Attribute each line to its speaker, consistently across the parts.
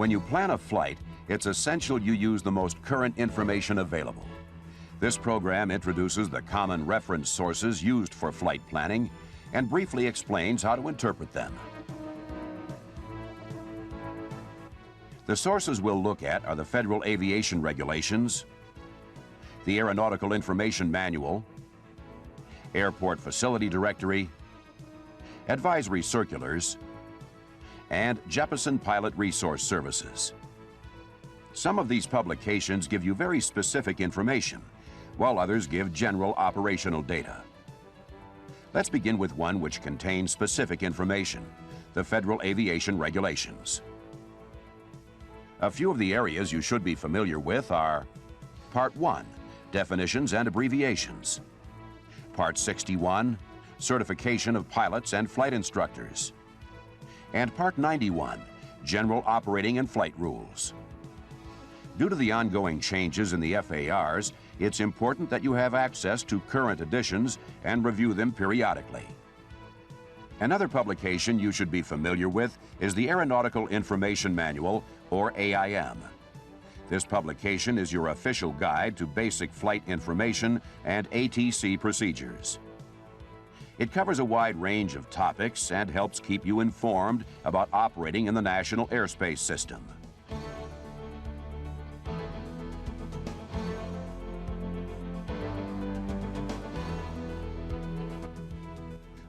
Speaker 1: When you plan a flight, it's essential you use the most current information available. This program introduces the common reference sources used for flight planning and briefly explains how to interpret them. The sources we'll look at are the Federal Aviation Regulations, the Aeronautical Information Manual, Airport Facility Directory, Advisory Circulars, and Jeppesen Pilot Resource Services. Some of these publications give you very specific information, while others give general operational data. Let's begin with one which contains specific information, the Federal Aviation Regulations. A few of the areas you should be familiar with are Part 1, Definitions and Abbreviations. Part 61, Certification of Pilots and Flight Instructors. And Part 91, General Operating and Flight Rules. Due to the ongoing changes in the FARs, it's important that you have access to current editions and review them periodically. Another publication you should be familiar with is the Aeronautical Information Manual, or AIM. This publication is your official guide to basic flight information and ATC procedures. It covers a wide range of topics and helps keep you informed about operating in the National Airspace System.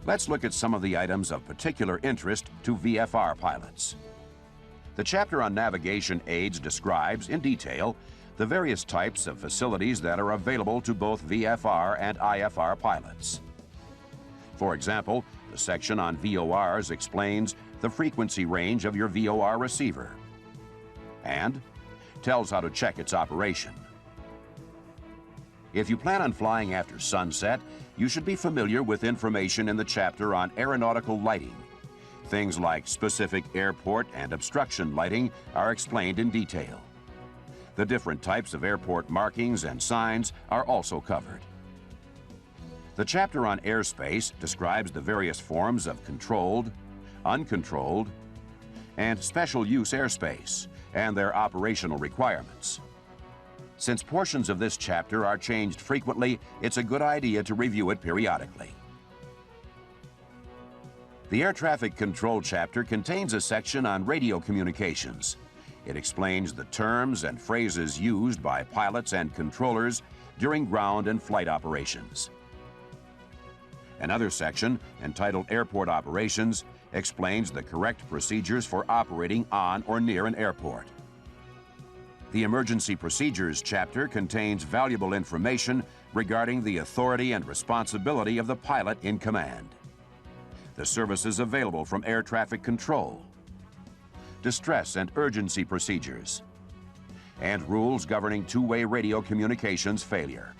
Speaker 1: Let's look at some of the items of particular interest to VFR pilots. The chapter on navigation aids describes, in detail, the various types of facilities that are available to both VFR and IFR pilots. For example, the section on VORs explains the frequency range of your VOR receiver and tells how to check its operation. If you plan on flying after sunset, you should be familiar with information in the chapter on aeronautical lighting. Things like specific airport and obstruction lighting are explained in detail. The different types of airport markings and signs are also covered. The chapter on airspace describes the various forms of controlled, uncontrolled, and special use airspace and their operational requirements. Since portions of this chapter are changed frequently, it's a good idea to review it periodically. The Air Traffic Control chapter contains a section on radio communications. It explains the terms and phrases used by pilots and controllers during ground and flight operations. Another section, entitled Airport Operations, explains the correct procedures for operating on or near an airport. The Emergency Procedures chapter contains valuable information regarding the authority and responsibility of the pilot in command, the services available from air traffic control, distress and urgency procedures, and rules governing two-way radio communications failure.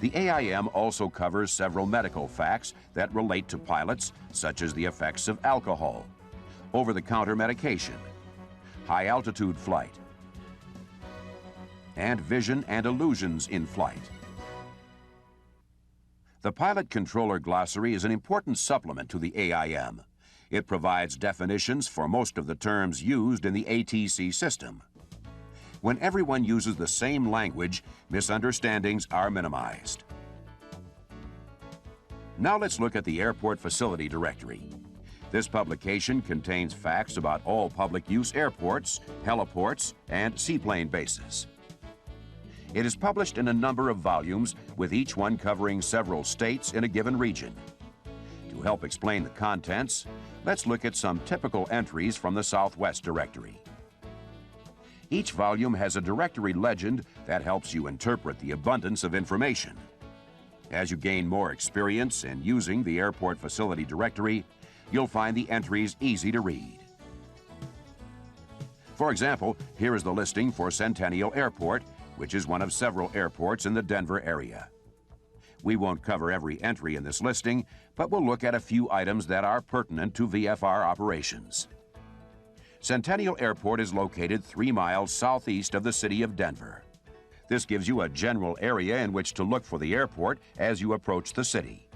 Speaker 1: The AIM also covers several medical facts that relate to pilots, such as the effects of alcohol, over-the-counter medication, high-altitude flight, and vision and illusions in flight. The Pilot Controller Glossary is an important supplement to the AIM. It provides definitions for most of the terms used in the ATC system. When everyone uses the same language, misunderstandings are minimized. Now let's look at the Airport Facility Directory. This publication contains facts about all public-use airports, heliports, and seaplane bases. It is published in a number of volumes, with each one covering several states in a given region. To help explain the contents, let's look at some typical entries from the Southwest Directory. Each volume has a directory legend that helps you interpret the abundance of information. As you gain more experience in using the Airport Facility Directory, you'll find the entries easy to read. For example, here is the listing for Centennial Airport, which is one of several airports in the Denver area. We won't cover every entry in this listing, but we'll look at a few items that are pertinent to VFR operations. Centennial Airport is located 3 miles southeast of the city of Denver. This gives you a general area in which to look for the airport as you approach the city.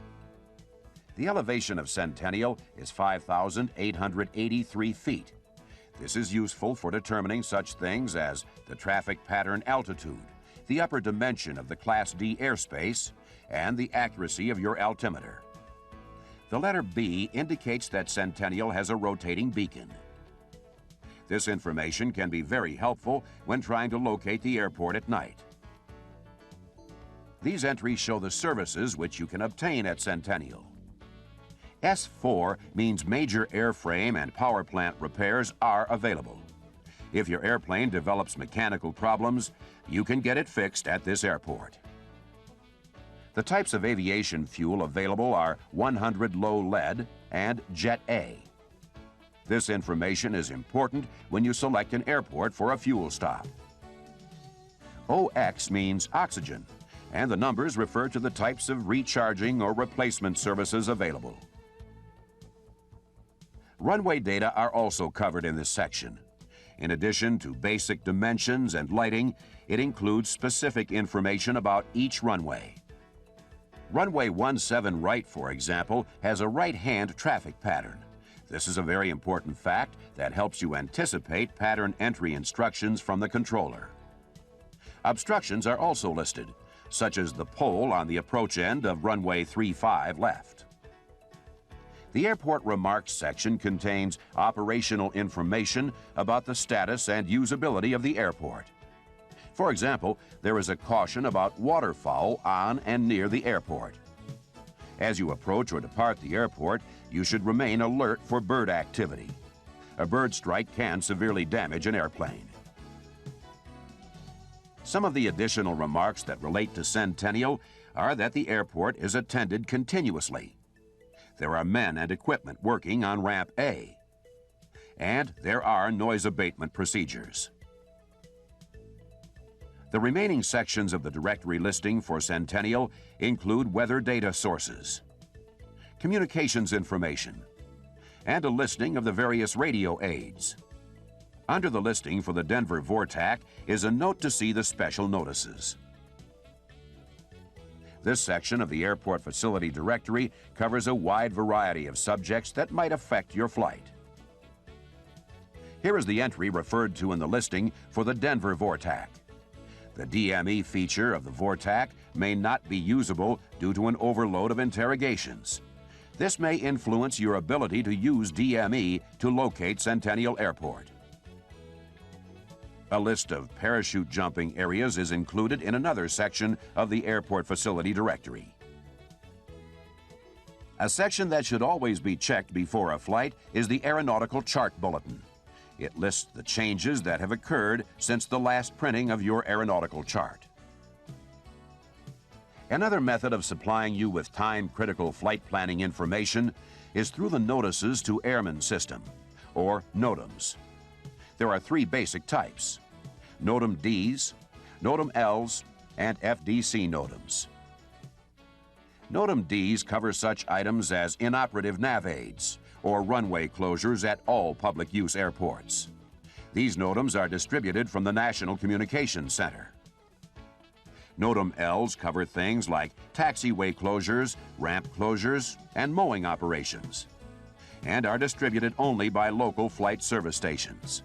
Speaker 1: The elevation of Centennial is 5,883 feet. This is useful for determining such things as the traffic pattern altitude, the upper dimension of the Class D airspace, and the accuracy of your altimeter. The letter B indicates that Centennial has a rotating beacon. This information can be very helpful when trying to locate the airport at night. These entries show the services which you can obtain at Centennial. S4 means major airframe and power plant repairs are available. If your airplane develops mechanical problems, you can get it fixed at this airport. The types of aviation fuel available are 100 low lead and Jet A. This information is important when you select an airport for a fuel stop. OX means oxygen, and the numbers refer to the types of recharging or replacement services available. Runway data are also covered in this section. In addition to basic dimensions and lighting, it includes specific information about each runway. Runway 17 right, for example, has a right-hand traffic pattern. This is a very important fact that helps you anticipate pattern entry instructions from the controller. Obstructions are also listed, such as the pole on the approach end of runway 35 left. The Airport Remarks section contains operational information about the status and usability of the airport. For example, there is a caution about waterfowl on and near the airport. As you approach or depart the airport, you should remain alert for bird activity. A bird strike can severely damage an airplane. Some of the additional remarks that relate to Centennial are that the airport is attended continuously. There are men and equipment working on Ramp A, and there are noise abatement procedures. The remaining sections of the directory listing for Centennial include weather data sources, communications information, and a listing of the various radio aids. Under the listing for the Denver VORTAC is a note to see the special notices. This section of the Airport Facility Directory covers a wide variety of subjects that might affect your flight. Here is the entry referred to in the listing for the Denver VORTAC. The DME feature of the VORTAC may not be usable due to an overload of interrogations. This may influence your ability to use DME to locate Centennial Airport. A list of parachute jumping areas is included in another section of the Airport Facility Directory. A section that should always be checked before a flight is the Aeronautical Chart Bulletin. It lists the changes that have occurred since the last printing of your aeronautical chart. Another method of supplying you with time-critical flight planning information is through the Notices to Airmen system, or NOTAMs. There are three basic types: NOTAM Ds, NOTAM Ls, and FDC NOTAMs. NOTAM Ds cover such items as inoperative nav aids or runway closures at all public use airports. These NOTAMs are distributed from the National Communications Center. NOTAM Ls cover things like taxiway closures, ramp closures, and mowing operations, and are distributed only by local flight service stations.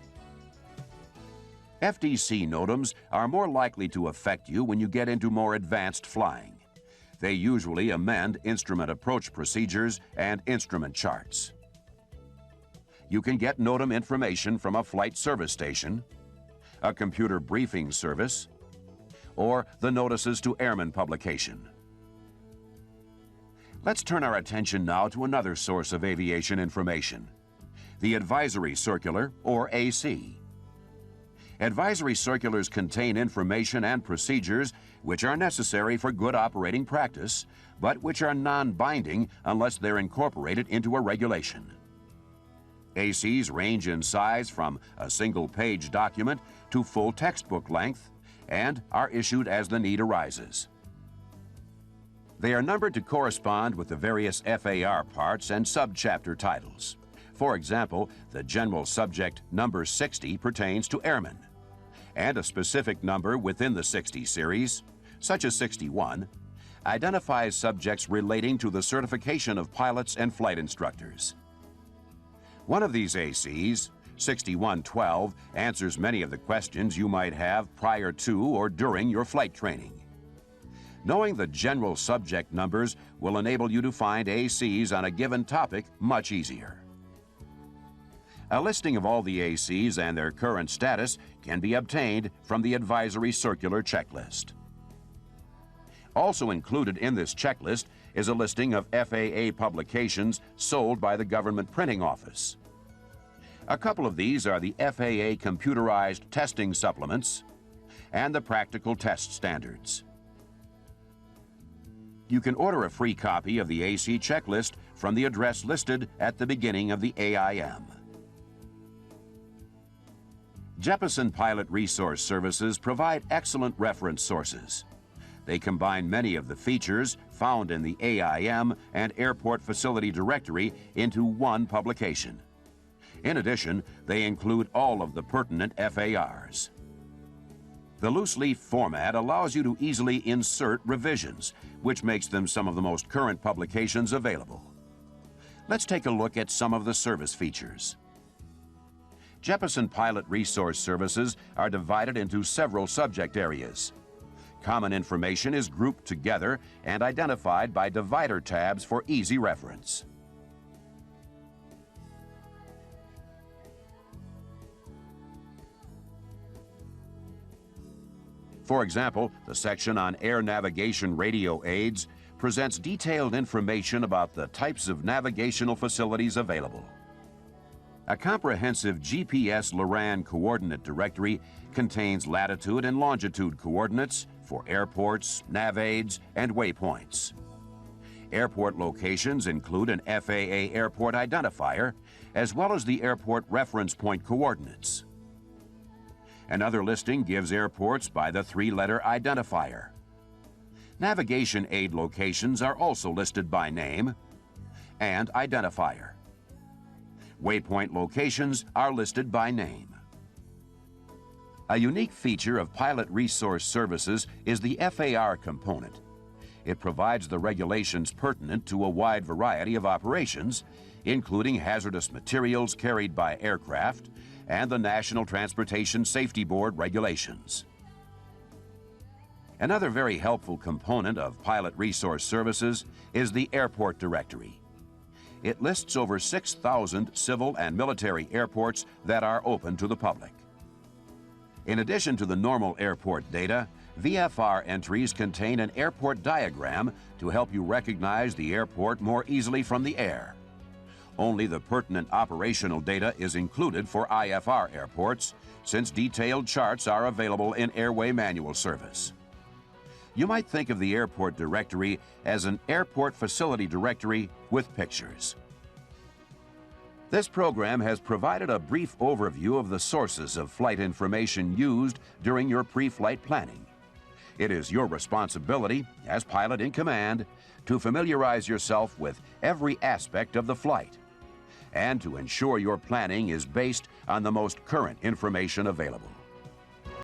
Speaker 1: FDC NOTAMs are more likely to affect you when you get into more advanced flying. They usually amend instrument approach procedures and instrument charts. You can get NOTAM information from a flight service station, a computer briefing service, or the Notices to Airmen publication. Let's turn our attention now to another source of aviation information, the Advisory Circular, or AC. Advisory circulars contain information and procedures which are necessary for good operating practice, but which are non-binding unless they're incorporated into a regulation. ACs range in size from a single-page document to full textbook length and are issued as the need arises. They are numbered to correspond with the various FAR parts and subchapter titles. For example, the general subject number 60 pertains to airmen, and a specific number within the 60 series, such as 61, identifies subjects relating to the certification of pilots and flight instructors. One of these ACs, 6112, answers many of the questions you might have prior to or during your flight training. Knowing the general subject numbers will enable you to find ACs on a given topic much easier. A listing of all the ACs and their current status can be obtained from the Advisory Circular Checklist. Also included in this checklist is a listing of FAA publications sold by the Government Printing Office. A couple of these are the FAA Computerized Testing Supplements and the Practical Test Standards. You can order a free copy of the AC checklist from the address listed at the beginning of the AIM. Jeppesen Pilot Resource Services provide excellent reference sources. They combine many of the features found in the AIM and Airport Facility Directory into one publication. In addition, they include all of the pertinent FARs. The loose-leaf format allows you to easily insert revisions, which makes them some of the most current publications available. Let's take a look at some of the service features. Jeppesen Pilot Resource Services are divided into several subject areas. Common information is grouped together and identified by divider tabs for easy reference. For example, the section on air navigation radio aids presents detailed information about the types of navigational facilities available. A comprehensive GPS LORAN coordinate directory contains latitude and longitude coordinates for airports, nav aids, and waypoints. Airport locations include an FAA airport identifier, as well as the airport reference point coordinates. Another listing gives airports by the three-letter identifier. Navigation aid locations are also listed by name and identifier. Waypoint locations are listed by name. A unique feature of Pilot Resource Services is the FAR component. It provides the regulations pertinent to a wide variety of operations, including hazardous materials carried by aircraft and the National Transportation Safety Board regulations. Another very helpful component of Pilot Resource Services is the Airport Directory. It lists over 6,000 civil and military airports that are open to the public. In addition to the normal airport data, VFR entries contain an airport diagram to help you recognize the airport more easily from the air. Only the pertinent operational data is included for IFR airports, since detailed charts are available in Airway Manual Service. You might think of the airport directory as an airport facility directory with pictures. This program has provided a brief overview of the sources of flight information used during your pre-flight planning. It is your responsibility, as pilot in command, to familiarize yourself with every aspect of the flight and to ensure your planning is based on the most current information available.